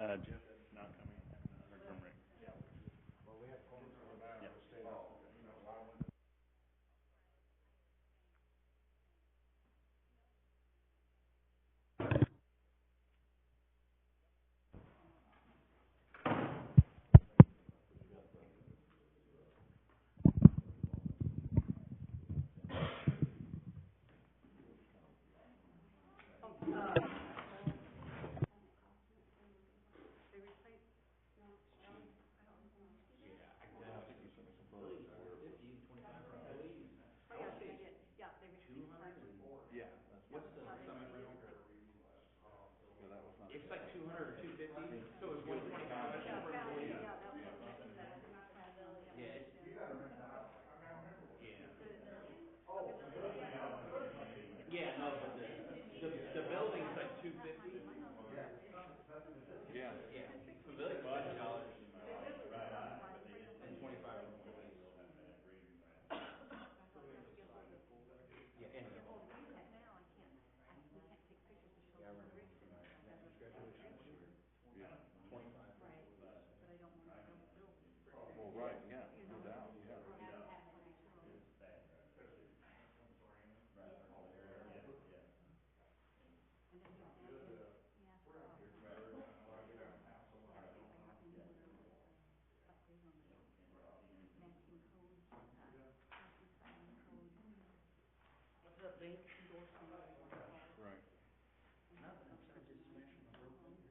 Jim is not coming. Heard from Rick. It's like 200 or 250, so it was 125. Yeah, no, but the building's like 250. Yeah. Yeah, pavilion's $50 and 25 for employees. Yeah, and yeah, I remember Matthew's graduation this year. 25. Well, right, yeah, no doubt, yeah. Right. Nothing, I'm sorry, just smashing my broke finger.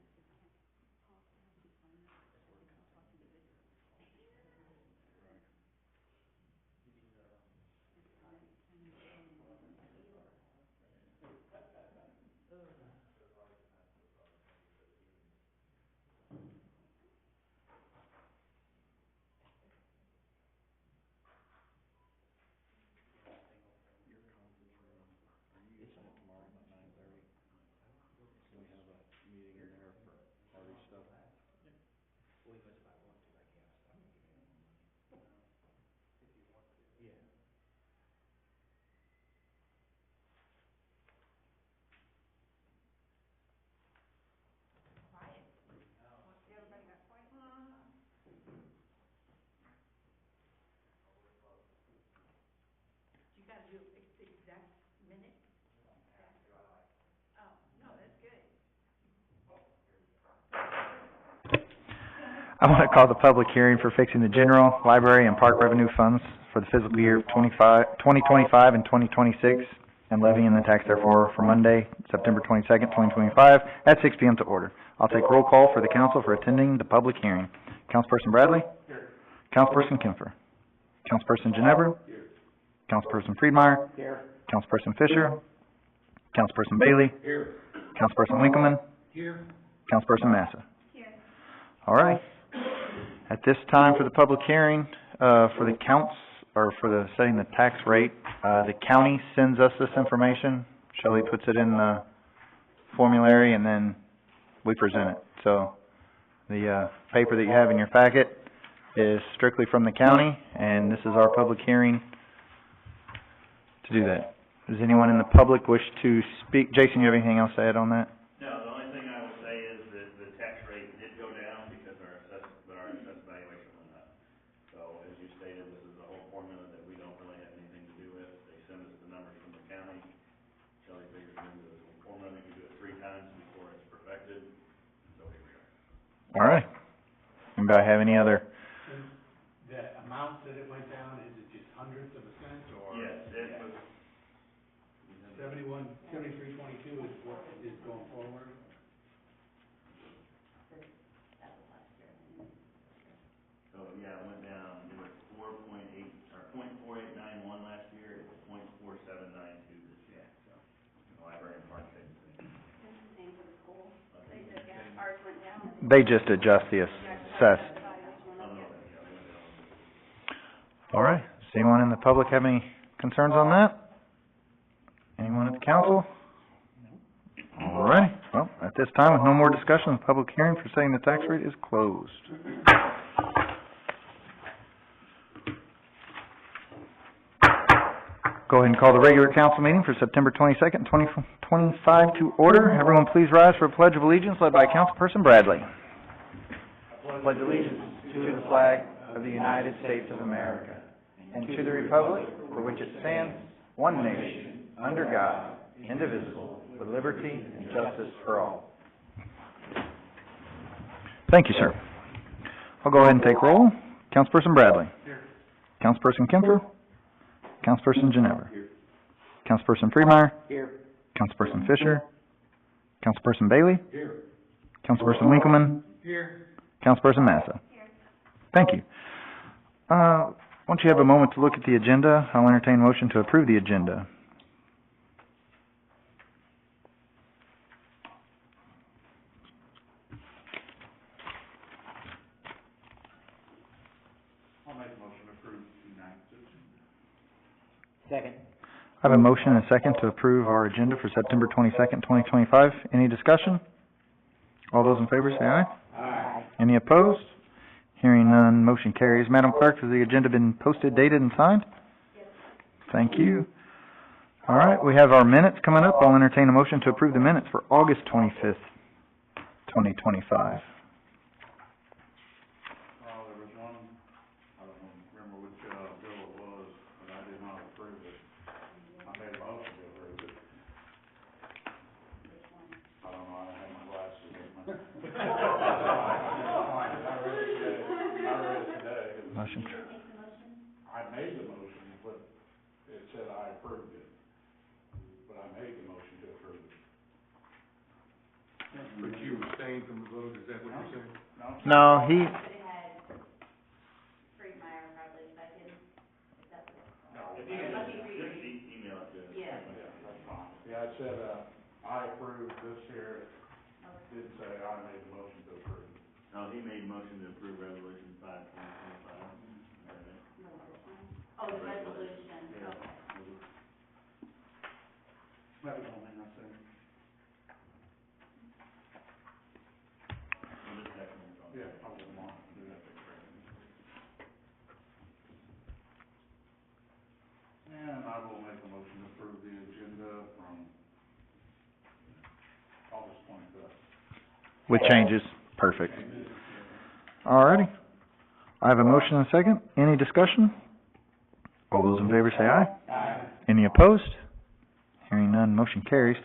That's where it comes from. Your conference room, are you using it tomorrow at 9:30? So we have a meeting in there for party stuff. Well, he goes, if I want to, I can't stop and give you money. If you want to. Yeah. I want to call the public hearing for fixing the general, library, and park revenue funds for the fiscal year 2025 and 2026, and levying the tax therefore for Monday, September 22nd, 2025, at 6 p.m. to order. I'll take roll call for the council for attending the public hearing. Councilperson Bradley? Here. Councilperson Kempfer? Councilperson Ginevra? Here. Councilperson Friedmeier? Here. Councilperson Fisher? Councilperson Bailey? Here. Councilperson Winkleman? Here. Councilperson Massa? Here. All right. At this time for the public hearing, for the counts, or for the setting the tax rate, the county sends us this information. Shelley puts it in the formulary and then we present it. So the paper that you have in your packet is strictly from the county, and this is our public hearing to do that. Does anyone in the public wish to speak? Jason, you have anything else to add on that? No, the only thing I would say is that the tax rate did go down because our assessed valuation went up. So as you stated, this is a whole formula that we don't really have anything to do with. They send us the numbers from the county. Shelley figured into the formula, we can do it 3 times before it's perfected. So here we are. All right. Anybody have any other? The amount that it went down, is it just hundredths of a cent, or? Yes, it was. 73.22 is what is going forward? So, yeah, it went down, it was 4.8, or 0.4891 last year, it was 0.4792 this year, so, the library and park stays the same. Same for the school. They just, ours went down. They just adjust the assessed. All right. Does anyone in the public have any concerns on that? Anyone at the council? All right. Well, at this time, with no more discussion, the public hearing for setting the tax rate is closed. Go ahead and call the regular council meeting for September 22nd, 2025 to order. Everyone please rise for a pledge of allegiance led by Councilperson Bradley. pledge allegiance to the flag of the United States of America and to the republic for which it stands, one nation, under God, indivisible, with liberty and justice for all. Thank you, sir. I'll go ahead and take roll. Councilperson Bradley. Here. Councilperson Kemfer. Councilperson Ginevra. Here. Councilperson Freemeyer. Here. Councilperson Fisher. Councilperson Bailey. Here. Councilperson Winkleman. Here. Councilperson Massa. Here. Thank you. Once you have a moment to look at the agenda, I'll entertain a motion to approve the agenda. I'll make a motion to approve tonight's agenda. Second. I have a motion and a second to approve our agenda for September 22nd, 2025. Any discussion? All those in favor say aye. Aye. Any opposed? Hearing none, motion carries. Madam Clerk, has the agenda been posted, dated, and signed? Yes. Thank you. All right, we have our minutes coming up. I'll entertain a motion to approve the minutes for August 25th, 2025. There was one, I don't remember which, bill it was, but I did not approve it. I made a motion to approve it. I don't know, I don't have my glasses with me. I read it today. Motion. I made the motion, but it said I approved it. But I made the motion to approve it. But you abstained from the vote, is that what you're saying? No, he, It had Freemeyer probably second, is that what? If you can just email it to us. Yeah. Yeah, that's fine. Yeah, it said, I approved this here, didn't say I made the motion to approve. No, he made motion to approve resolution 5/2025. Oh, the resolution, Yeah. okay. That was only my second. Yeah, I was on, do that. And I will make a motion to approve the agenda from August 25th. with changes. Perfect. All righty. I have a motion and a second. Any discussion? All those in favor say aye. Aye. Any opposed? Hearing none, motion carries.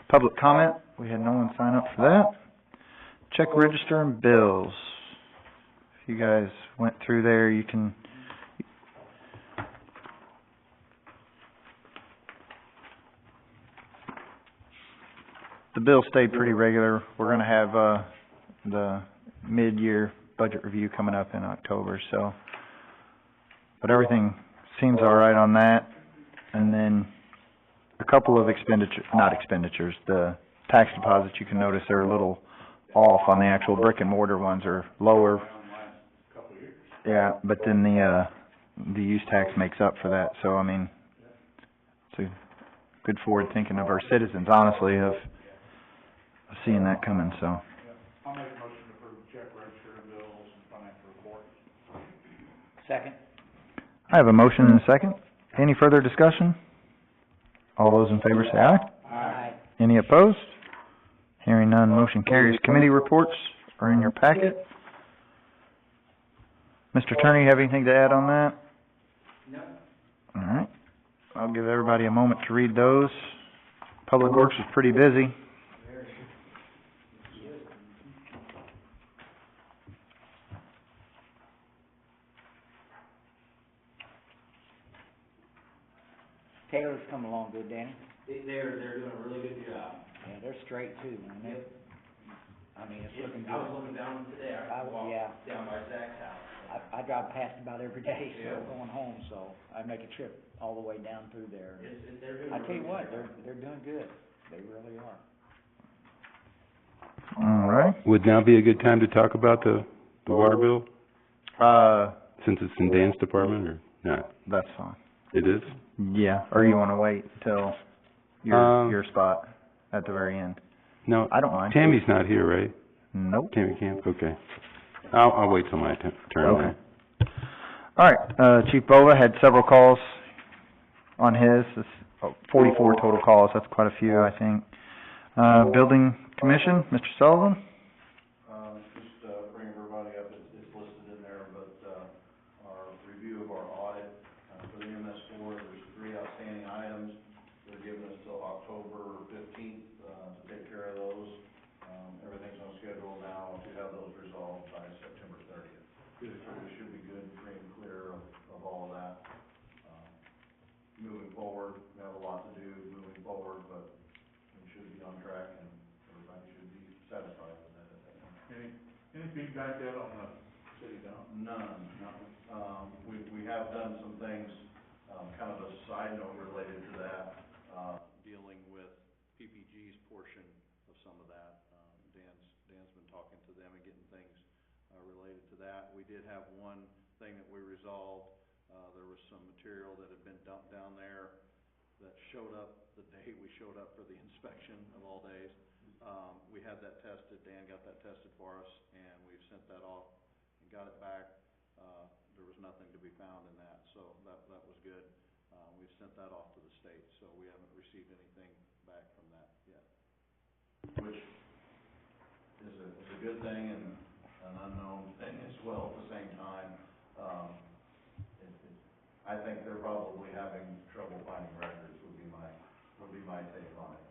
Public comment, we had no one sign up for that. Check register and bills. If you guys went through there, you can... The bills stayed pretty regular. We're gonna have, the mid-year budget review coming up in October, so... But everything seems all right on that. And then a couple of expenditures, the tax deposits, you can notice they're a little off on the actual brick and mortar ones are lower. Couple of years. Yeah, but then the use tax makes up for that, so I mean, it's a good forward thinking of our citizens, honestly, of seeing that coming, so. I'll make a motion to approve check register and bills and financial report. Second. I have a motion and a second. Any further discussion? All those in favor say aye. Aye. Any opposed? Hearing none, motion carries. Committee reports are in your packet. Mr. Turner, you have anything to add on that? No. All right. I'll give everybody a moment to read those. Public Works is pretty busy. Taylor's coming along good, Danny? They're doing a really good job. Yeah, they're straight too, man. Yep. I mean, it's Yes, looking I was good. looking down today, I Yeah. walked down by Zach's house. I drive past about every day, so Yeah. going home, so I make a trip all the way down through there. They're doing a I really tell you good what, job. they're doing good. They really are. All right. Would now be a good time to talk about the water bill, since it's in Dan's department, or not? That's fine. It is? Yeah, or you wanna wait till your spot at the very end? No, I don't mind. Tammy's not here, right? Nope. Tammy Camp, okay. I'll wait till my turn. Okay. All right, Chief Bova had several calls on his, 44 total calls, that's quite a few, I think. Building Commission, Mr. Sullivan? Just, bring everybody up, it's but we should be on track and everybody should be satisfied with that at that point. Any feedback yet on the city dump? None, we have done some things, kind of a side note related to that, dealing with PPG's portion of some of that. Dan's been talking to them and getting things, related to that. We did have one thing that we resolved. There was some material that had been dumped down there that showed up the day we showed up for the inspection of all days. We had that tested, Dan got that tested for us, and we've sent that off and got it back. There was nothing to be found in that, so that was good. We've sent that off to the state, so we haven't received anything back from that yet. Which is a good thing and an unknown thing as well at the same time. I think they're probably having trouble finding records would be my take on it.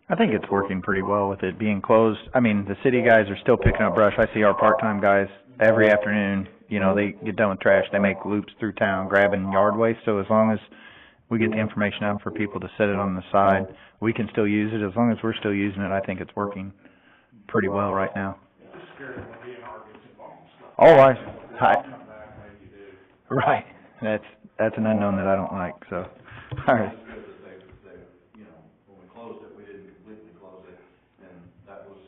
I think it's working pretty well with it being closed. I mean, the city guys are still picking up brush. I see our part-time guys every afternoon, you know, they get done with trash, they make loops through town grabbing yard waste, so as long as we get the information out for people to set it on the side, we can still use it. As long as we're still using it, I think it's working pretty well right now. It's scary when DNR gets involved in stuff. Oh, Come back like you do. right, that's an unknown that I don't like, so, all right. It's good that they, you know, when we closed it, we didn't completely close it, and that was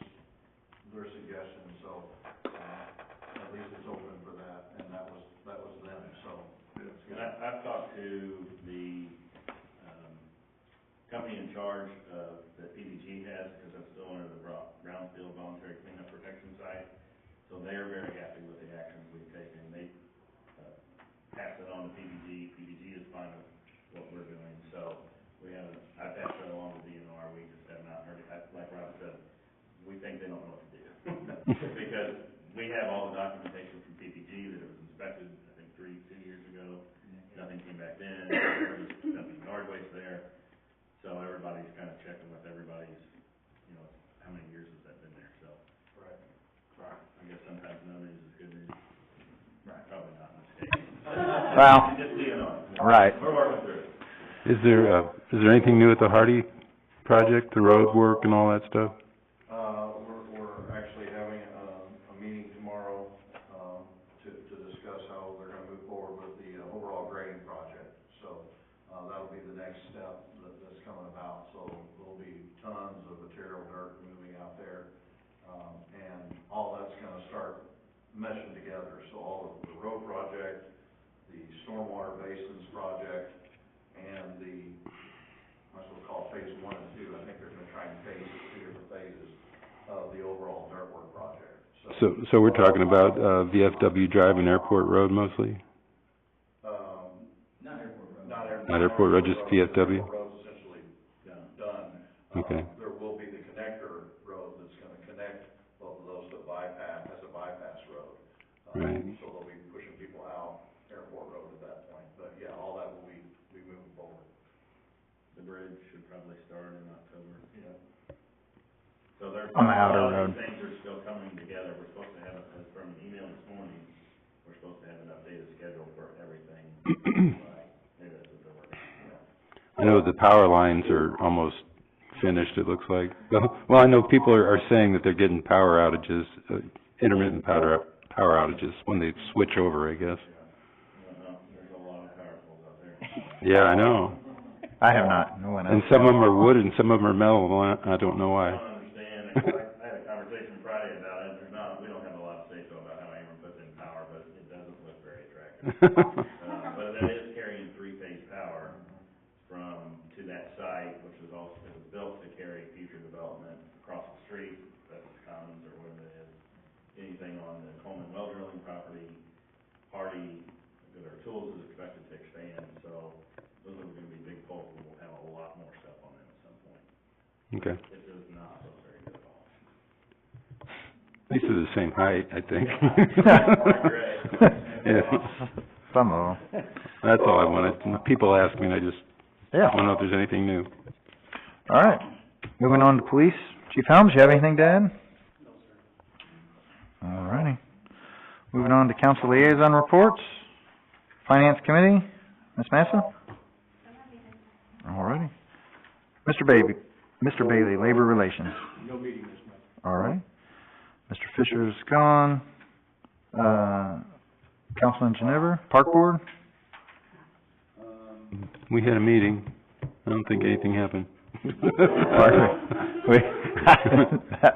their suggestion, so, at least it's open for that, and that was them, so. And I've talked to the, company in charge of, that PBG has, because that's still under the Brownfield Voluntary Cleanup Protection Site, so they're very happy with the actions we've taken. They, passed it on to PBG, PBG is fine with what we're doing, so I passed it along to DNR, we just have not heard it. Like Rob said, we think they don't know what to do. Because we have all the documentation from PPG that it was inspected, I think, 2 years ago. Nothing came back then, there's nothing yard waste there. So everybody's kind of checking with everybody's, you know, how many years has that been there, so. Right. I guess sometimes no news is good news. Right. Probably not in this case. Well, Just DNR. right. We're working through it. Is there anything new with the Hardy project, the road work and all that stuff? We're actually having a meeting tomorrow, to discuss how they're gonna move forward with the overall grading project. So, that'll be the next step that's coming about. So there'll be tons of material dirt moving out there, and all that's gonna start meshing together. So all of the road project, the stormwater basins project, and the, might as well call it phase 1 and 2. I think they're gonna try and phase 2 different phases of the overall dirt work project. So we're talking about, VFW Drive and Airport Road mostly? Not airport road. Not Airport Road, just VFW? Airport Road's essentially done. Okay. There will be the connector road that's gonna connect both of those to bypass, as a bypass road. Right. So they'll be pushing people out Airport Road at that point, but yeah, all that will be moving forward. The bridge should probably start in October. Yeah. So there's. On the outer all road. these things are still coming together. We're supposed to have, from an email this morning, we're supposed to have an updated schedule for everything. Maybe that's what they're working on. I know the power lines are almost finished, it looks like. Well, I know people are saying that they're getting power outages, intermittent power outages when they switch over, I guess. There's a lot of power poles out there. Yeah, I know. I have not, no one else. And some of them are wood and some of them are metal, I don't know I why. don't understand. I had a conversation Friday about it. We don't have a lot of say-so about how Ameren puts in power, but it doesn't look very attractive. But that is carrying 3-phase power to that site, which was built to carry future development across the street, that's Commons or whatever it is. Anything on the Coleman well drilling property, Hardy, their tools is expected to expand, so those are gonna be big poles, and we'll have a lot more stuff on them at some point. Okay. It does not look very good at all. At least they're the same height, I think. Yeah. Some of them. That's all I wanted. People ask me and I just Yeah. want to know if there's anything new. All right. Moving on to police. Chief Helms, you have anything to add? No, sir. All righty. Moving on to council liaison reports. Finance committee, Ms. Massa? All righty. Mr. Bailey, Labor Relations. No meeting this month. All right. Mr. Fisher's gone. Councilman Ginever, Park Board? We had a meeting. I don't think anything happened.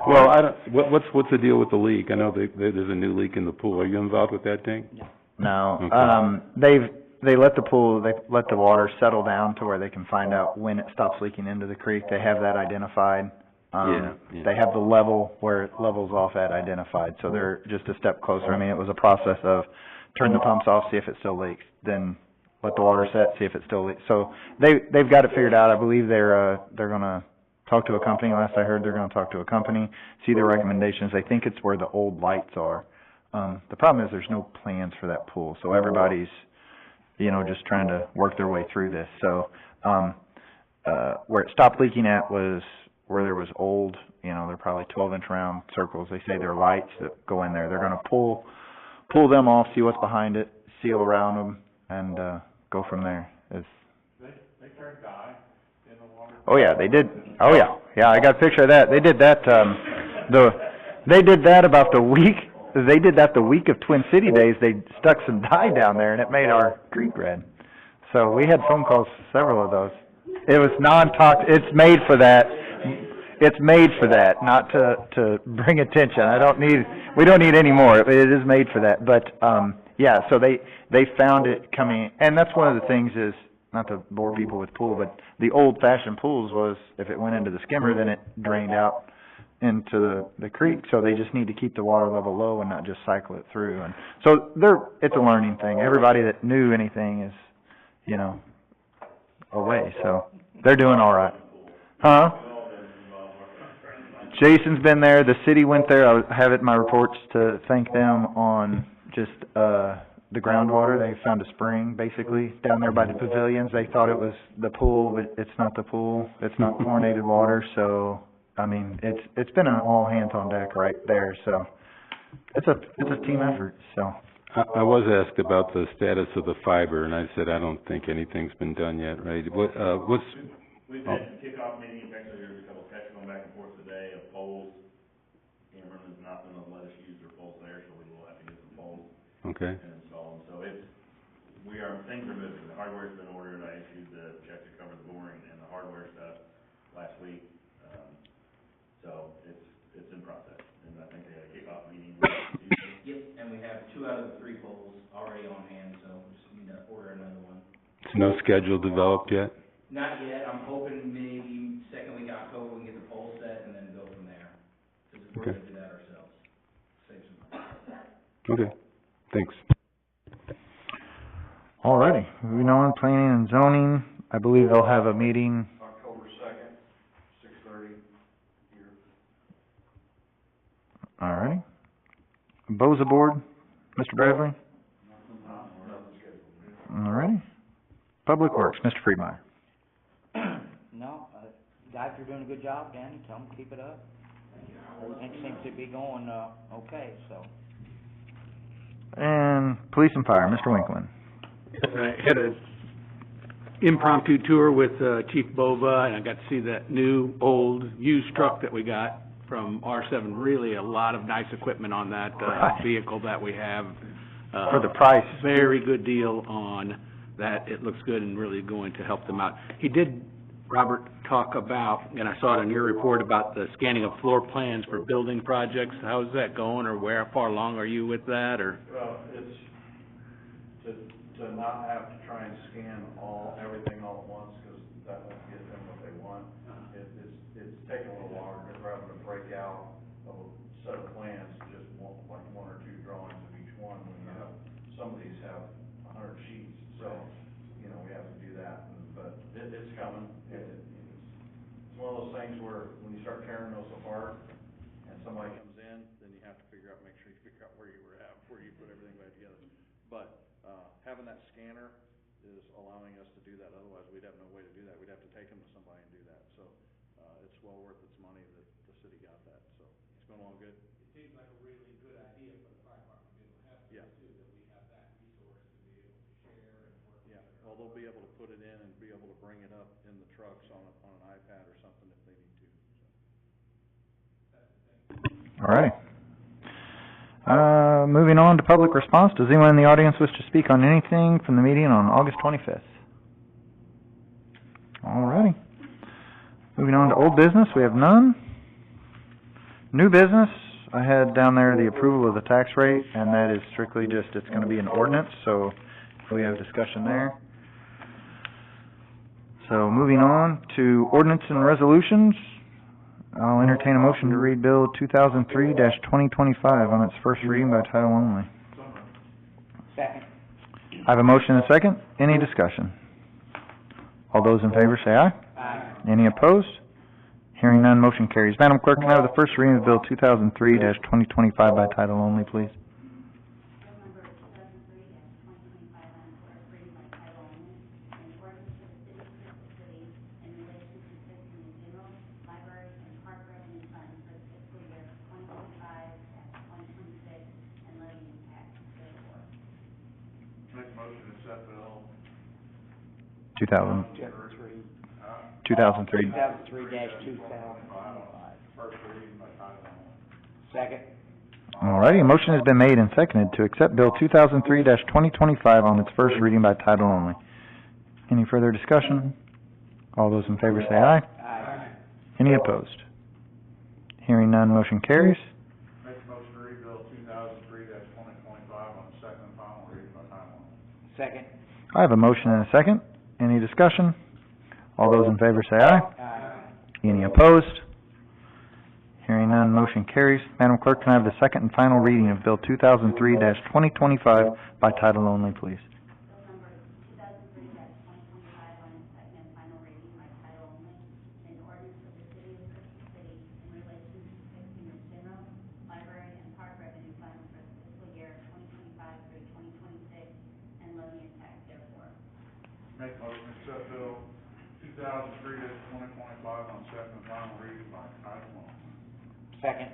Well, I don't, what's the deal with the leak? I know there's a new leak in the pool. Are you involved with that thing? No, Okay. they let the water settle down to where they can find out when it stops leaking into the creek. They have that identified. Yeah. They have the level where it levels off at identified, so they're just a step closer. I mean, it was a process of turn the pumps off, see if it still leaks, then let the water set, see if it still leaks. So they've got it figured out. I believe they're gonna talk to a company. Last I heard, they're gonna talk to a company, see their recommendations. They think it's where the old lights are. The problem is there's no plans for that pool, so everybody's, just trying to work their way through this. So, where it stopped leaking at was where there was old, they're probably 12-inch round circles. They say they're lights that go in there. They're gonna pull them off, see what's behind it, seal around them, and, go from there. They turned dye in the water. Oh, yeah, they did. Oh, yeah. Yeah, I got a picture of that. They did that, they did that about the week of Twin City Days. They stuck some dye down there and it made our creek red. So we had phone calls, several of those. It was non-toxic, it's made for that. It's made for that, not to bring attention. We don't need any more. It is made for that. But, yeah, so they found it coming, and that's one of the things is, not to bore people with pool, but the old-fashioned pools was, if it went into the skimmer, then it drained out into the creek, so they just need to keep the water level low and not just cycle it through. And so it's a learning thing. Everybody that knew anything is, away, so they're doing all right. Huh? Jason's been there, the city went there. I have it in my reports to thank them on just, the groundwater. They found a spring, basically, down there by the pavilions. They thought it was the pool, but it's not the pool. It's not chlorinated water, so, I mean, it's been an all hands on deck right there, so it's a team effort, so. I was asked about the status of the fiber, and I said I don't think anything's been done yet, right? We've had kickoff meetings, actually there's a couple of texts going back and forth today of poles. Cameron is not gonna let us use their poles there, so we will have to get some poles Okay. and install them. So things are moving. The hardware's been ordered. I issued the check to cover the boring and the hardware stuff last week. So it's in process, and I think they had a kickoff meeting. Yep, and we have 2 out of the 3 poles already on hand, so we just need to order another one. So no schedule developed yet? Not yet, I'm hoping maybe second week of October we can get the pole set and then go from there. Cause we're Okay. gonna do that ourselves, save some money. Okay, thanks. Alrighty, moving on, planning and zoning. I believe they'll have a meeting. October 2nd, 6:30 here. Alrighty. BOZA board, Mr. Bradley? Nothing's scheduled. Alrighty. Public Works, Mr. Friedmeier. No, guys are doing a good job, Danny, tell them to keep it up. Everything seems to be going, okay, so. And Police and Fire, Mr. Winkman. I had a impromptu tour with, Chief Bova, and I got to see that new, old, used truck that we got from R7. Really a lot of nice equipment on that, Right. vehicle that we have. For the price. Very good deal on that. It looks good and really going to help them out. He did, Robert, talk about, and I saw it in your report, about the scanning of floor plans for building projects. How's that going, or where far along are you with that, or? Well, it's to not have to try and scan everything all at once, because that won't get them what they want. It's taking a little longer, because we're having to break out a set of plans, just one or two drawings of each one, when you have, some of these have 100 sheets, so, we have to do that, but it's coming. It's one of those things where, when you start tearing those apart, and somebody comes in, then you have to make sure you figure out where you were at, before you put everything back together. But, having that scanner is allowing us to do that, otherwise we'd have no way to do that. We'd have to take them to somebody and do that, so, it's well worth its money that the city got that, so, it's going along good. It seems like a really good idea for the fire department to be able to have Yeah. too, that we have that resource to be able to share and work Yeah, well, they'll be able to put it in and be able able to bring it up in the trucks on an iPad or something if they need to, so. All righty. Moving on to public response. Does anyone in the audience wish to speak on anything from the meeting on August 25th? All righty. Moving on to old business, we have none. New business, I had down there the approval of the tax rate, and that is strictly just, it's gonna be an ordinance, so we have discussion there. So moving on to ordinance and resolutions, I'll entertain a motion to read Bill 2003-2025 on its first reading by title only. Second. I have a motion and a second. Any discussion? All those in favor say aye. Aye. Any opposed? Hearing none, motion carries. Madam Clerk, can I have the first reading of Bill 2003-2025 by title only, please? Bill number 2003-2025 on its first reading by title only, an ordinance of the city of Crystal City in relation to fixing the general library and park revenue fund for the fiscal year 2025-2026 and levying tax therefore. Make a motion to accept bill 2003. 2003-2005. first reading by title only. Second. Alrighty, a motion has been made and seconded to accept Bill 2003-2025 on its first reading by title only. Any further discussion? All those in favor say aye. Aye. Any opposed? Hearing none, motion carries. Make a motion to read bill 2003-2025 on the second and final reading by title only. Second. I have a motion and a second. Any discussion? All those in favor say aye. Aye. Any opposed? Hearing none, motion carries. Madam Clerk, can I have the second and final reading of Bill 2003-2025 by title only, please? Bill number 2003-2025 on its second and final reading by title only, an ordinance of the city of Crystal City in relation to fixing the general library and park revenue fund for the fiscal year 2025 through 2026 and levying tax therefore. Make a motion to accept bill 2003-2025 on second and final reading by title only. Second.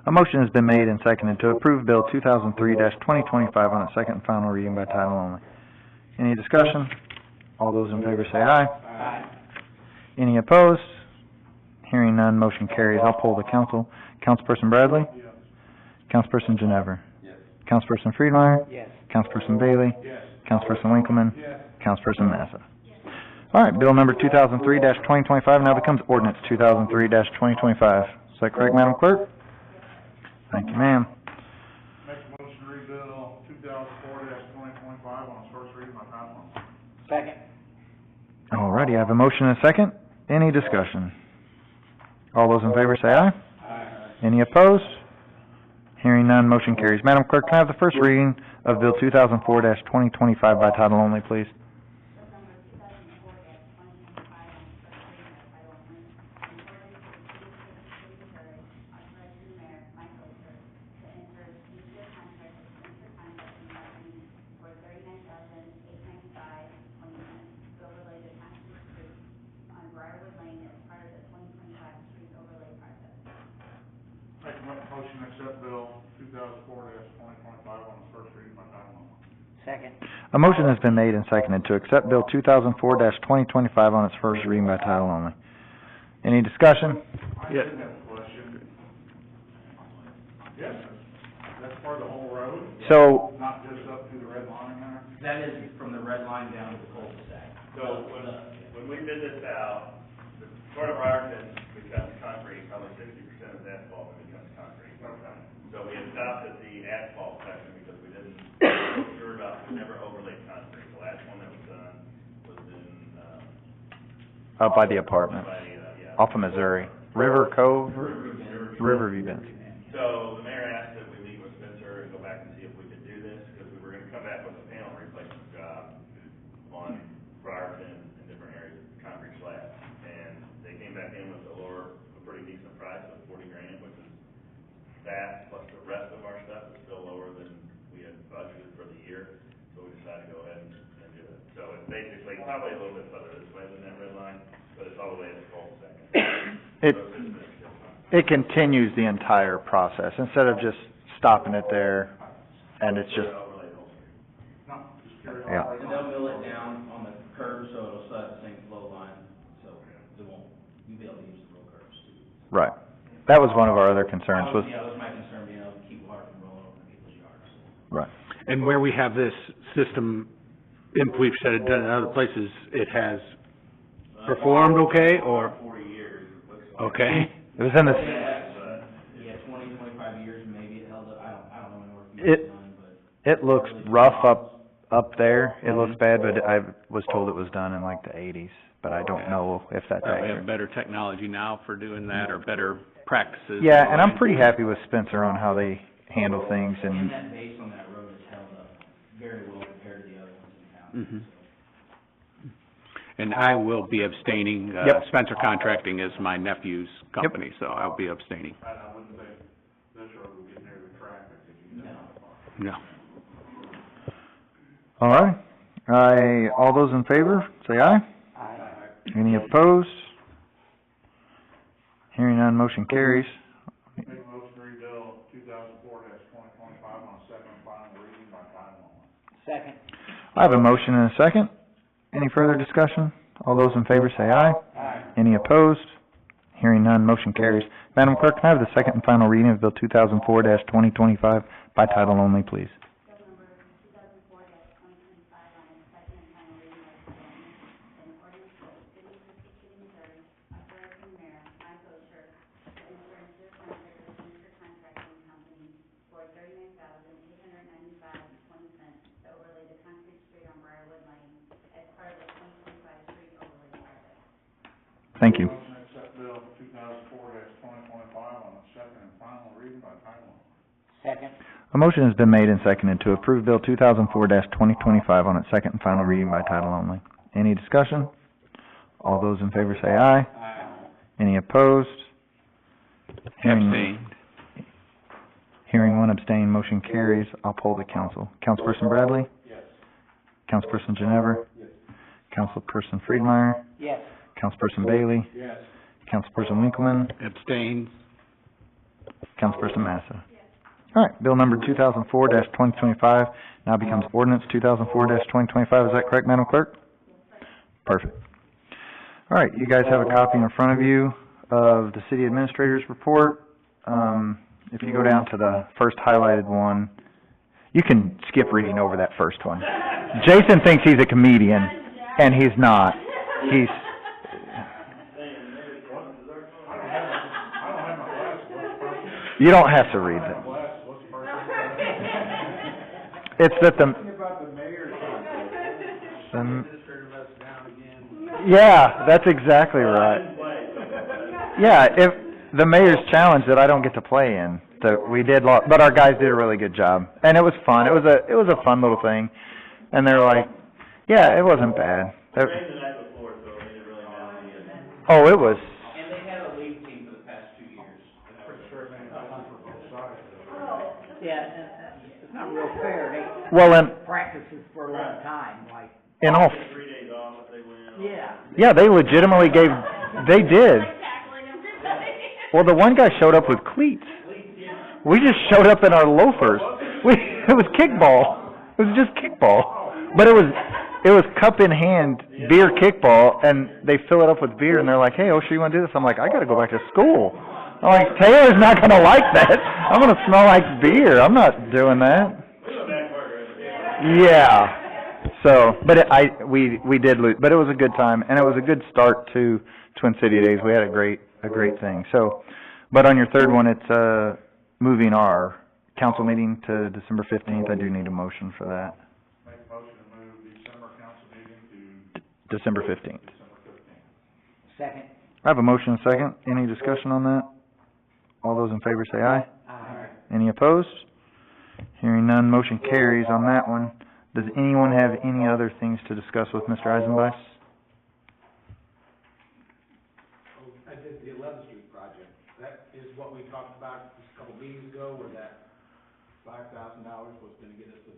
A motion has been made and seconded to approve Bill 2003-2025 on its second and final reading by title only. Any discussion? All those in favor say aye. Aye. Any opposed? Hearing none, motion carries. I'll poll the council. Councilperson Bradley? Yes. Councilperson Ginever? Yes. Councilperson Friedmeier? Yes. Councilperson Bailey? Yes. Councilperson Winkleman? Yes. Councilperson Massa? All right, bill number 2003-2025 now becomes ordinance 2003-2025. Is that correct, Madam Clerk? Thank you, ma'am. Make a motion to read bill 2004-2025 on its first reading by title only. Second. All righty, I have a motion and a second. Any discussion? All those in favor say aye. Aye. Any opposed? Hearing none, motion carries. Madam Clerk, can I have the first reading of Bill 2004-2025 by title only, please? Bill number 2004-2025 on its first reading by title only, an ordinance of the city of Crystal City, Missouri, authorizing the mayor, Mike Oster, to enter into a contract with Spencer Contracting Company for $39,895.20 to overlay the township street on Briarwood Lane as part of the 2025 street overlay process. Make a motion to accept bill 2004-2025 on its first reading by title only. Second. A motion has been made and seconded to accept Bill 2004-2025 on its first reading by title only. Any discussion? I Yeah. did have a question. Yes, that's part of the whole road, So, not just up to the red line there? That is from the red line down to the cul-de-sac. So when we bid this out, the Port of Ireton becomes concrete, probably 60% of the asphalt becomes concrete. So we had stopped at the asphalt section because we didn't, sure about, we never overlaid concrete. The last one that was done was in, up by the apartments, yeah. off of Missouri, River Cove, Riverview Bend. So the mayor asked that we meet with Spencer and go back and see if we could do this, because we were gonna come back with a panel replacement job on Briarton and different areas of concrete slab. And they came back in with a pretty decent price of $40,000, which is that, plus the rest of our stuff is still lower than we had budgeted for the year. So we decided to go ahead and do it. So it's basically probably a little bit further this way than that red line, but it's all the way to the cul-de-sac. It continues the entire process, instead of just stopping it there, and it's just, No, just curious. yeah. And they'll mill it down on the curb, so it'll set at the same flow line, so it won't, you'll be able to use the road curves too. Right. That was one of our other concerns was, Yeah, that was my concern, being able to keep water from rolling over people's yards. right. And where we have this system, and we've said it done in other places, it has performed okay, or, 40 years, it looks like. okay? It was in the, Yeah, 20, 25 years, maybe it held up, I don't know anywhere from It- done, but. it looks rough up there. It looks bad, but I was told it was done in like the eighties, but I don't know if that's We have accurate. better technology now for doing that, or better practices. Yeah, and I'm pretty happy with Spencer on how they handle things And and, that base on that road has held up very well compared to the other ones in town. Mhm. And I will be abstaining, Yep. Spencer Contracting is my nephew's company, so I'll be abstaining. I wouldn't think this road would get near the traffic if you did that. No. all right. All those in favor, say aye. Any opposed? Hearing none, motion carries. Make a motion to read bill 2004-2025 on second and final reading by title only. Second. I have a motion and a second. Any further discussion? All those in favor say aye. Aye. Any opposed? Hearing none, motion carries. Madam Clerk, can I have the second and final reading of Bill 2004-2025 by title only, please? Bill number 2004-2025 on its second and final reading by title only, an ordinance of the city of Crystal City, Missouri, authorizing the mayor, Mike Osher, to enter into a contract with Spencer Contracting Company for $39,895.20 to overlay the concrete street on Briarwood Lane as part of the 2025 street overlay project. Thank you. Motion to accept bill 2004-2025 on its second and final reading by title only. Second. A motion has been made and seconded to approve Bill 2004-2025 on its second and final reading by title only. Any discussion? All those in favor say aye. Any opposed? Abstain. Hearing one abstain, motion carries. I'll poll the council. Councilperson Bradley? Yes. Councilperson Ginever? Yes. Councilperson Friedmeier? Yes. Councilperson Bailey? Yes. Councilperson Winkleman? Abstain. Councilperson Massa? All right, bill number 2004-2025 now becomes ordinance 2004-2025. Is that correct, Madam Clerk? Perfect. All right, you guys have a copy in front of you of the city administrator's report. If you go down to the first highlighted one, you can skip reading over that first one. Jason thinks he's a comedian, and he's not. He's, I don't have my glasses. What's the first? you don't have to read them. Glasses, what's the first? It's that the, Something about the mayor's contract. Administrator lets down again. yeah, that's exactly right. Yeah, if, the mayor's challenge that I don't get to play in, that we did, but our guys did a really good job. And it was fun. It was a fun little thing. And they're like, yeah, it wasn't bad. Rained the night before, so it made it really nasty. Oh, it was, And they've had a league team for the past 2 years. Pretty sure it ain't fun for both sides. Yeah, it's not real fair. well, and, They practices for a long time, like, in all, Get 3 days off if they win. yeah. yeah, they legitimately gave, they did. Well, the one guy showed up with cleats. We just showed up in our loafers. It was kickball. It was just kickball. But it was cup in hand, beer kickball, and they fill it up with beer, and they're like, hey, Osher, you wanna do this? I'm like, I gotta go back to school. I'm like, Taylor's not gonna like that. I'm gonna smell like beer. I'm not doing that. Yeah. So, but we did lose, but it was a good time, and it was a good start to Twin City Days. We had a great thing. So, but on your third one, it's, moving our council meeting to December 15th. I do need a motion for that. Make a motion to move December council meeting to December 15th. December 15th. Second. I have a motion and a second. Any discussion on that? All those in favor say aye. Aye. Any opposed? Hearing none, motion carries on that one. Does anyone have any other things to discuss with Mr. Eisenbeiss? I did the 11th Street project. That is what we talked about just a couple meetings ago, where that $5,000 was gonna get us a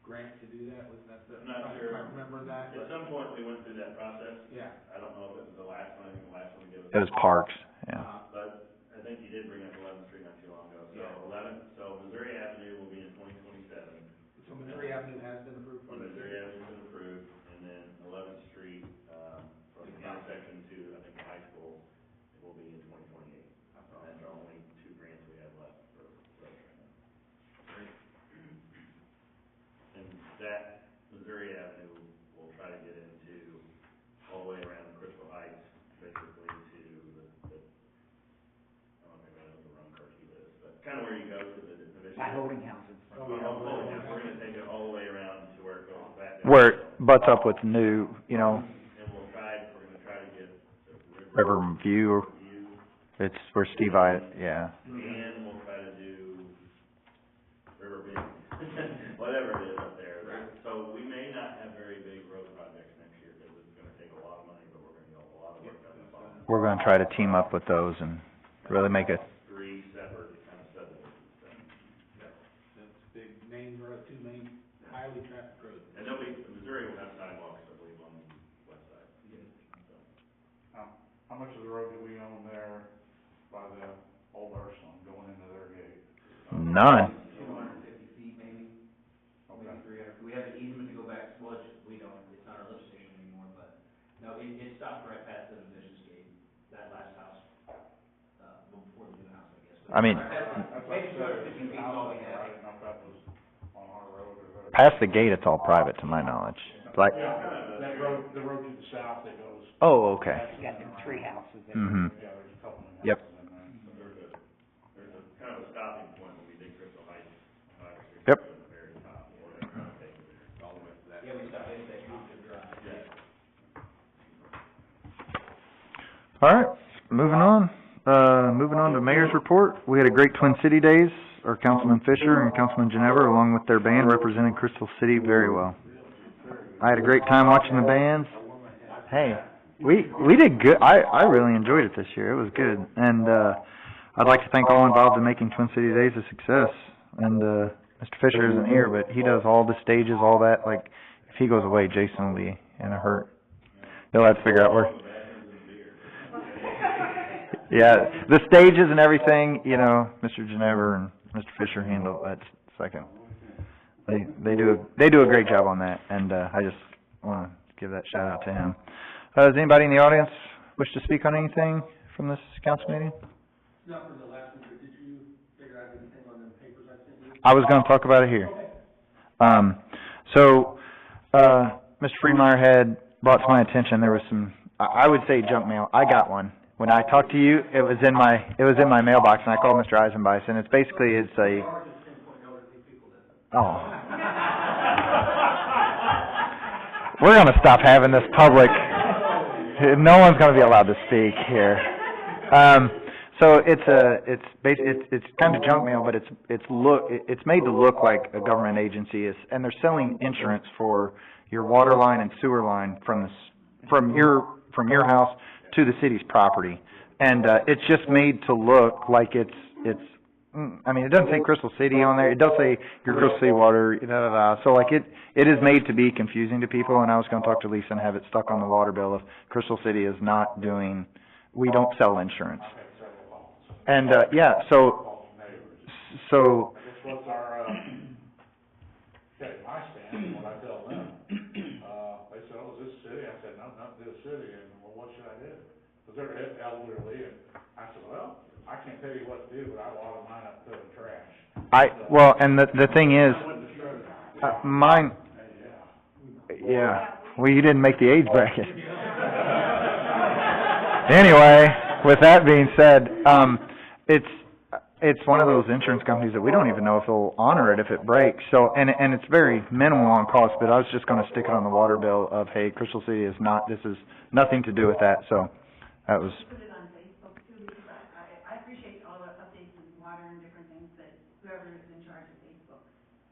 grant to do that. Was that the? I'm not sure. I remember that, At but, some point, we went through that process. yeah. I don't know if it was the last one, I think the last one we gave us. It was Parks, yeah. But I think you did bring up 11th Street not too long ago. So Yeah. 11th, so Missouri Avenue will be in 2027. So Missouri Avenue has been approved for Well, the Missouri Avenue's been approved, and then 11th Street, from by holding houses. We're gonna take it all the way around to where it goes back. Where it butts up with new, you know, And we're gonna try to get the River View, view, it's where Steve I, yeah. and we'll try to do River Bend, whatever it is up there. So we may not have very big road projects next year, because it's gonna take a lot of money, but we're gonna get a lot of work done this fall. We're gonna try to team up with those and really make it, 3 separate kind of subdivisions. That's big main road, 2 main highly trafficked roads. And Missouri will have sidewalks, I believe, on the west side. How much of the road do we own there by the old Ursuline going into their gate? none. 250 feet maybe, Okay. 300. We have an easement to go back, well, we don't, it's not our lift station anymore, but, no, it stops right past the Divisions Gate, that last house, before the new house, I guess. I mean, Maybe 250 feet is all we have. I didn't know if that was on our road or theirs. past the gate, it's all private to my knowledge. Like, That road, the road to the south that goes. oh, okay. You got them 3 houses there. Mhm. Yeah, there's a couple of Yep. houses in there. There's a kind of a stopping point when we dig Crystal Heights, 5 or 6 Yep. at the very top, and we're gonna try to take it all the way to that. Yeah, we stopped in that Compton Drive. Yeah. All right, moving on. Moving on to Mayor's report. We had a great Twin City Days. Our Councilman Fisher and Councilman Ginevra, along with their band, represented Crystal City very well. I had a great time watching the bands. Hey, we did good. I really enjoyed it this year. It was good. And, I'd like to thank all involved in making Twin City Days a success. And, Mr. Fisher isn't here, but he does all the stages, all that. Like, if he goes away, Jason will be in a hurt. He'll have to figure out where. Yeah, the stages and everything, you know, Mr. Ginevra and Mr. Fisher handle that second. They do a great job on that, and, I just wanna give that shout out to him. Does anybody in the audience wish to speak on anything from this council meeting? Not from the last one, but did you figure out anything on the papers I sent you? I was gonna talk about it here. Mr. Friedmeier had brought to my attention, there was some, I would say junk mail. I got one. When I talked to you, it was in my mailbox, and I called Mr. Eisenbeis, and it's basically, it's a, oh. We're gonna stop having this public, no one's gonna be allowed to speak here. So it's kind of junk mail, but it's made to look like a government agency is, and they're selling insurance for your water line and sewer line from your house to the city's property. And, it's just made to look like it's, I mean, it doesn't say Crystal City on there, it does say your Crystal City Water, so like it is made to be confusing to people, and I was gonna talk to Lisa and have it stuck on the water bill if Crystal City is not doing, we don't sell insurance. And, yeah, so, What's our, okay, my stand, when I tell them, they said, oh, is this city? I said, no, not this city, and, well, what should I do? Because they're elderly, and I said, well, I can't tell you what to do, but I water mine up to the trash. well, and the thing is, mine, yeah, well, you didn't make the age bracket. Anyway, with that being said, it's one of those insurance companies that we don't even know if they'll honor it if it breaks. So, and it's very minimal on cost, but I was just gonna stick it on the water bill of, hey, Crystal City is not, this is nothing to do with that, so that was, Put it on Facebook too, because I appreciate all the updates in water and different things that whoever is in charge of Facebook.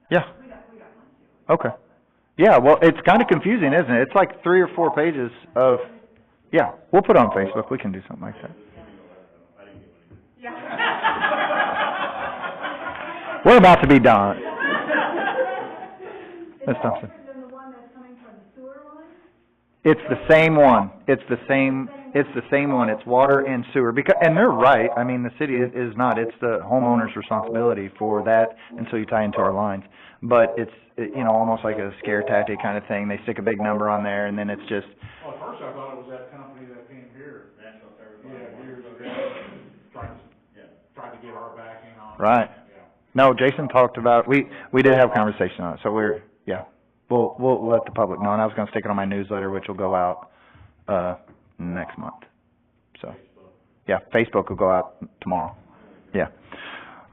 yeah, We got one too. okay. Yeah, well, it's kinda confusing, isn't it? It's like 3 or 4 pages of, yeah, we'll put it on Facebook, we can do something like that. We're about to be done. Ms. Thompson. Than the one that's coming from the sewer line? It's the same one. It's the same one. It's water and sewer. And they're right. I mean, the city is not. It's the homeowner's responsibility for that until you tie into our lines. But it's, you know, almost like a scare tactic kind of thing. They stick a big number on there and then it's just, Well, at first I thought it was that company that came here, National Service. years ago, tried to get our backing on. right. Yeah. No, Jason talked about, we did have a conversation on it, so we'll let the public know, and I was gonna stick it on my newsletter, which will go out, next month, so. Yeah, Facebook will go out tomorrow, yeah.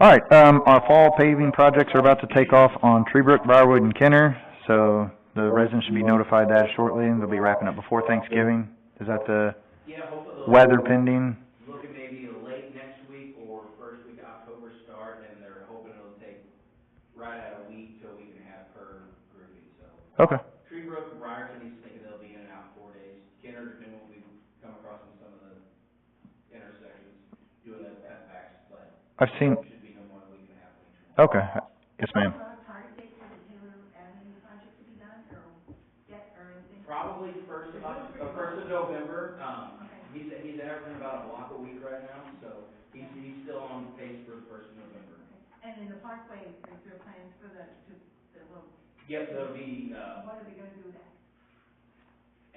All right, our fall paving projects are about to take off on Treebrook, Briarwood, and Kenner, so the residents should be notified that shortly, and they'll be wrapping up before Thanksgiving. Is that the Yeah, hopefully. weather pending? Looking maybe a late next week or first week of October start, and they're hoping it'll take right at a week till we can have per grouping, so. Okay. Treebrook and Briarton, he's thinking they'll be in and out 4 days. Kenner, depending on what we come across in some of the intersections, doing the cutbacks, but I've seen, should be no more than a week and a half. Week. okay, yes, ma'am. Target date for the Taylor Avenue project to be done, or yet, or anything? Probably first of November, he's averaging about a block a week right now, so he's still on pace for the first of November. And in the parkway, is there plans for the little, Yes, there'll be, what are they gonna do with that?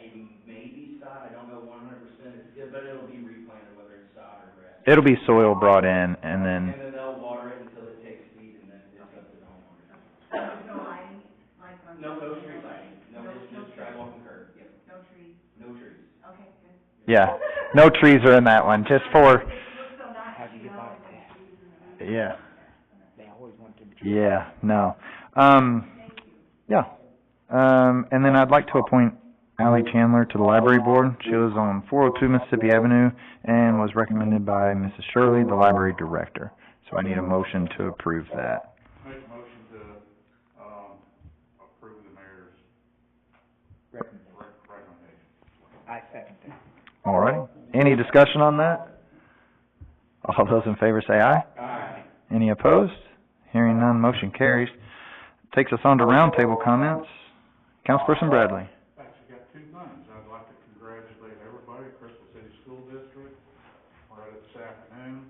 a maybe sod, I don't know 100%, but it'll be replanted, whether it's sod or grass. It'll be soil brought in, and then, And then they'll water it until it takes seed, and then it's up to the homeowner. There's no lighting, like on? No street lighting, no, it's just sidewalk and curb, yep, No trees, no trees. okay, good. yeah, no trees are in that one, just for, It looks so nice, you know, with those trees and the. yeah, They always want to. yeah, no. Yeah, and then I'd like to appoint Ally Chandler to the library board. She lives on 402 Mississippi Avenue and was recommended by Mrs. Shirley, the library director. So I need a motion to approve that. Make a motion to, approve the mayor's recommendation. I second that. All right, any discussion on that? All those in favor say aye. Aye. Any opposed? Hearing none, motion carries. Takes us on to roundtable comments. Councilperson Bradley. Actually got two things. I'd like to congratulate everybody, Crystal City School District, we're at it this afternoon,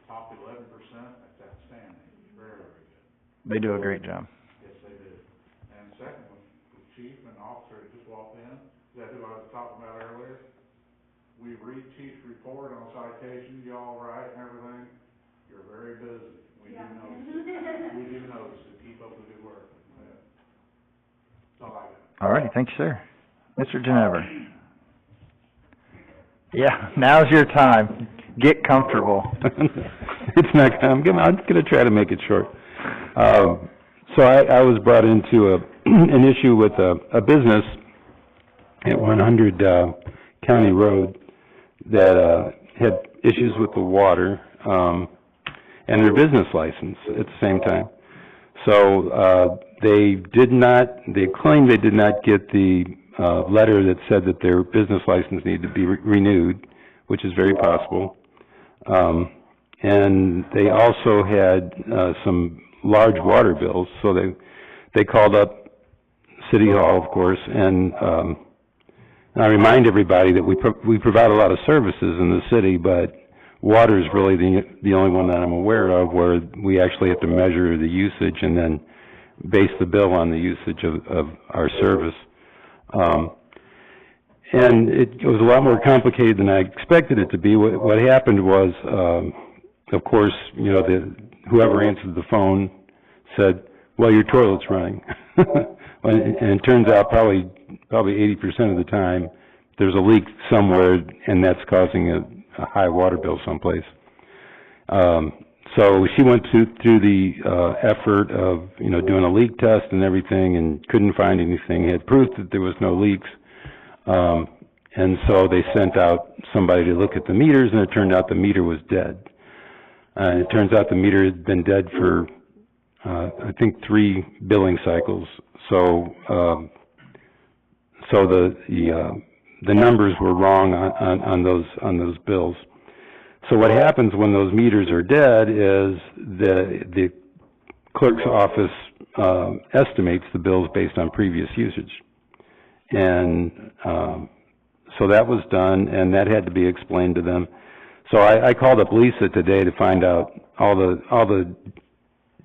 top 11%, that's outstanding, very, very good. They do a great job. Yes, they do. And second one, the chief and officer that just walked in, is that who I was talking about earlier? We read chief's report on citations, y'all write and everything, you're very busy, we do notice it. We do notice it, keep up the good work. That's all I got. All righty, thank you, sir. Mr. Ginever. Yeah, now's your time. Get comfortable. It's not, I'm gonna try to make it short. So I was brought into an issue with a business at 100, County Road that, had issues with the water, and their business license at the same time. So, they claimed they did not get the, letter that said that their business license needed to be renewed, which is very possible. And they also had, some large water bills, so they called up City Hall, of course, and I remind everybody that we provide a lot of services in the city, but water is really the only one that I'm aware of where we actually have to measure the usage and then base the bill on the usage of our service. And it was a lot more complicated than I expected it to be. What happened was, of course, you know, whoever answered the phone said, well, your toilet's running. And it turns out probably 80% of the time there's a leak somewhere, and that's causing a high water bill someplace. So she went through the effort of, you know, doing a leak test and everything and couldn't find anything, had proof that there was no leaks. And so they sent out somebody to look at the meters, and it turned out the meter was dead. And it turns out the meter had been dead for, I think 3 billing cycles. So, the numbers were wrong on those bills. So what happens when those meters are dead is the clerk's office estimates the bills based on previous usage. And so that was done, and that had to be explained to them. So I called up Lisa today to find out all the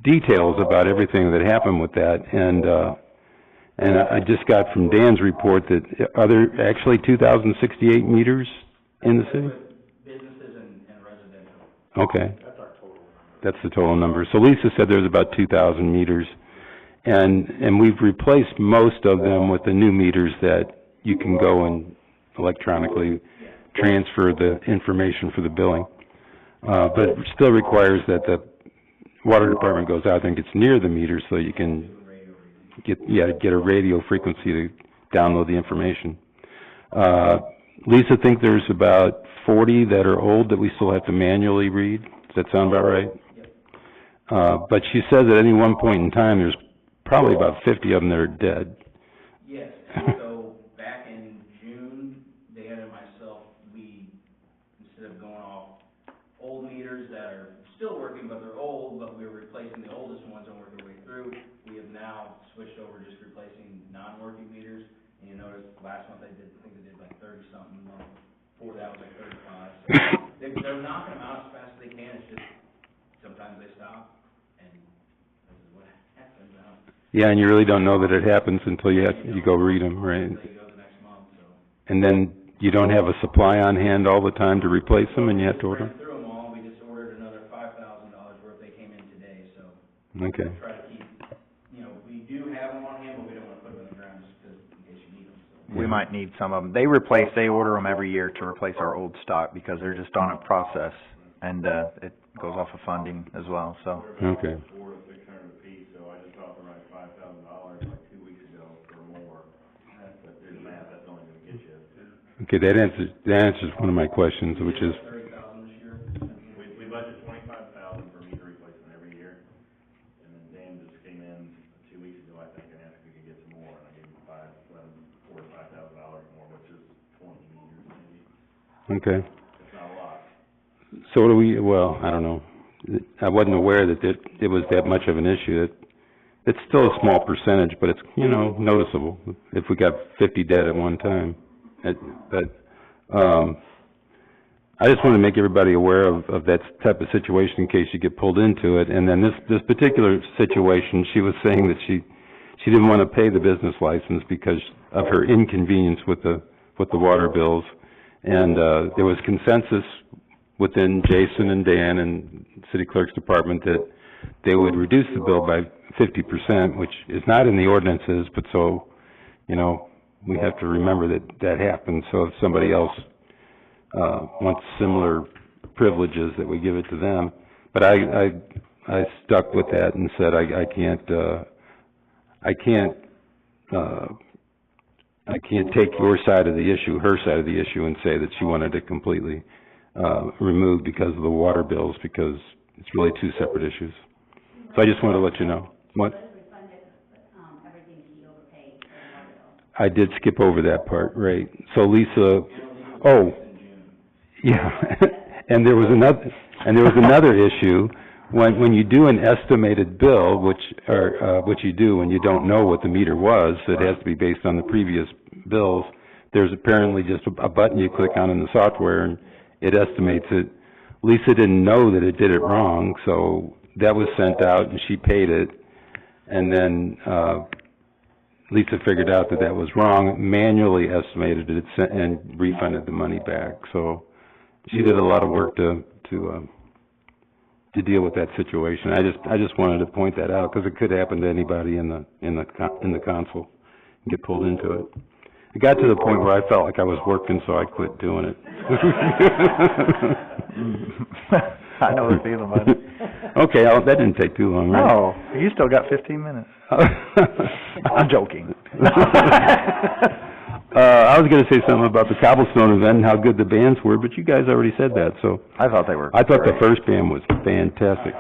details about everything that happened with that, and I just got from Dan's report that are there actually 2,068 meters in the city? Businesses and residential. Okay. That's our total. That's the total number. So Lisa said there's about 2,000 meters, and we've replaced most of them with the new meters that you can go and electronically transfer the information for the billing. But it still requires that water department goes out there and gets near the meter so you can get a radio frequency to download the information. Lisa thinks there's about 40 that are old that we still have to manually read. Does that sound about right? But she says at any one point in time, there's probably about 50 of them that are dead. Yes, so back in June, Dan and myself, we, instead of going off old meters that are still working, but they're old, but we're replacing the oldest ones and working our way through, we have now switched over just replacing non-working meters. And you notice last month I think they did like 30-something, before that was like 35. So they're knocking them out as fast as they can, it's just sometimes they stop, and this is what happens now. Yeah, and you really don't know that it happens until you go read them, right? Until you go the next month, so. And then you don't have a supply on hand all the time to replace them, and you have to order them? We through them all, we just ordered another $5,000 worth, they came in today, so. Okay. We'll try to keep, we do have them on hand, but we don't wanna put them in the ground just because, in case you need them, so. We might need some of them. They order them every year to replace our old stock because they're just on a process, and, it goes off of funding as well, so. Okay. $400 to $600 a piece, so I just authorized $5,000 like 2 weeks ago for more. But there's math, that's only gonna get you. Okay, that answers one of my questions, which is, 30,000 this year. We budget 25,000 for meter replacement every year. And then Dan just came in 2 weeks ago, I think, and asked if we could get some more, and I gave him $4,000 to $5,000 more, which is 20 meters maybe. okay. It's not a lot. So what do we, well, I don't know. I wasn't aware that it was that much of an issue. It's still a small percentage, but it's, noticeable if we got 50 dead at one time. I just want to make everybody aware of that type of situation in case you get pulled into it. And then this particular situation, she was saying that she didn't want to pay the business license because of her inconvenience with the water bills. And there was consensus within Jason and Dan and City Clerk's Department that they would reduce the bill by 50%, which is not in the ordinances, but so, we have to remember that happens. So if somebody else wants similar privileges, that we give it to them. But I stuck with that and said I can't take your side of the issue, her side of the issue, and say that she wanted it completely removed because of the water bills, because it's really two separate issues. So I just wanted to let you know. What? Everything she overpaid for the water bill. I did skip over that part, right. So Lisa, oh, yeah, and there was another issue. When you do an estimated bill, which you do when you don't know what the meter was, it has to be based on the previous bills, there's apparently just a button you click on in the software and it estimates it. Lisa didn't know that it did it wrong, so that was sent out and she paid it. And then Lisa figured out that was wrong, manually estimated it, and refunded the money back. So she did a lot of work to deal with that situation. I just wanted to point that out because it could happen to anybody in the council and get pulled into it. It got to the point where I felt like I was working, so I quit doing it. I know the feeling, bud. Okay, that didn't take too long, right? No, you still got 15 minutes. I'm joking. I was gonna say something about the cobblestone event and how good the bands were, but you guys already said that, so. I thought they were I thought great. the first band was fantastic.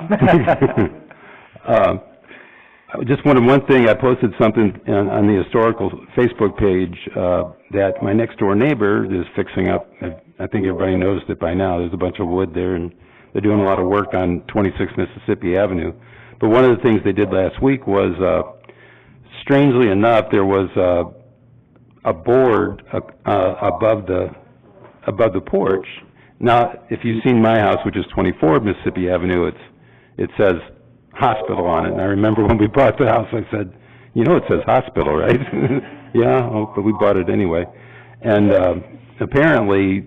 Just one thing, I posted something on the historical Facebook page, that my next door neighbor is fixing up. I think everybody noticed it by now. There's a bunch of wood there and they're doing a lot of work on 26 Mississippi Avenue. But one of the things they did last week was, strangely enough, there was, a board, above the porch. Now, if you've seen my house, which is 24 Mississippi Avenue, it says hospital on it. And I remember when we bought the house, I said, it says hospital, right? Yeah, but we bought it anyway. And apparently,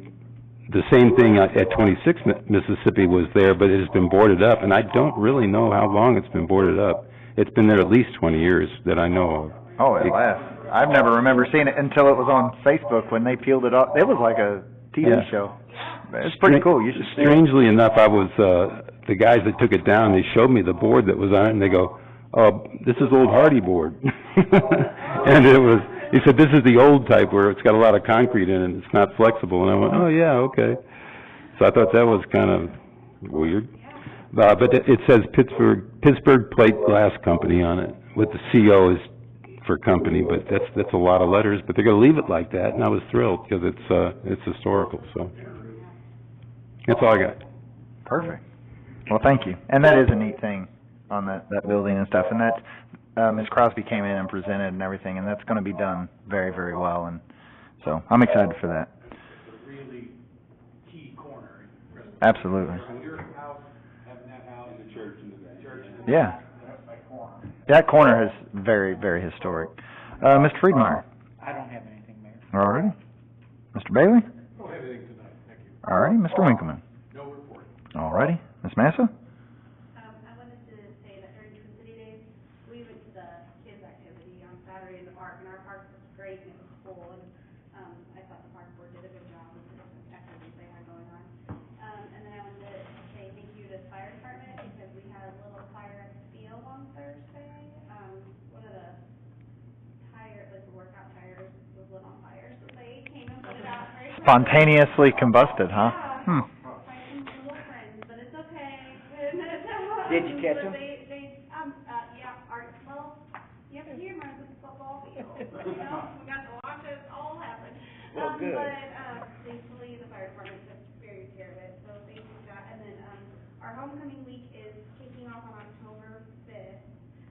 the same thing at 26 Mississippi was there, but it has been boarded up, and I don't really know how long it's been boarded up. It's been there at least 20 years that I know of. Oh, it lasts. I've never remember seeing it until it was on Facebook when they peeled it off. It was like a TV show. It's pretty cool. You should see it. Strangely enough, I was the guys that took it down, they showed me the board that was on it, and they go, "Oh, this is old Hardy board." And it was, he said, "This is the old type where it's got a lot of concrete in it, and it's not flexible." And I went, "Oh, yeah, okay." So I thought that was kind of weird. But it says Pittsburgh Plate Glass Company on it, with the CO is for company, but that's a lot of letters, but they're gonna leave it like that, and I was thrilled, because it's historical, so. That's all I got. Perfect. Well, thank you. And that is a neat thing on that building and stuff, and that, Ms. Crosby came in and presented and everything, and that's gonna be done very, very well, and so I'm excited for that. It's a really key corner in Preston. Absolutely. So your house, having that house. And the church in the back. Church in the back. Yeah. That corner. That corner is very, very historic. Mr. Friedmeier? I don't have anything, Mayor. All righty. Mr. Bailey? Don't have anything tonight, thank you. All righty. Mr. Winkleman? No report. All righty. Ms. Massa? I wanted to say that during Twin City Days, we went to the kids' activity on Saturday in the park, and our park was great, and it was full, and, I thought the park board did a good job with the different activities they had going on. And then I wanted to say thank you to the fire department, because we had a little fire at the field on Thursday. One of the the workout tires was lit on fire, so they came and put it out very quickly. Spontaneously combusted, huh? Yeah. Fighting some little friends, but it's okay. Did you catch them? But yeah, well, you have to hear mine with the football field, you know, we got to watch it all happen. Well, good. But, thankfully, the fire department took very good care of it, so thank you for that. And then, our homecoming week is kicking off on October 5th.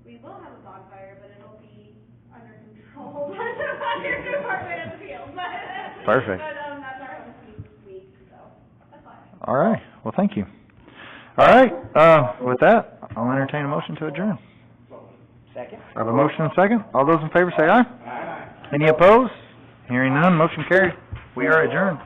We will have a bonfire, but it'll be under control by the fire department in the field. Perfect. But, that's our homecoming week, so that's all. All right. Well, thank you. All right. With that, I'll entertain a motion to adjourn. Second? I have a motion and a second. All those in favor say aye. Any opposed? Hearing none, motion carried. We are adjourned.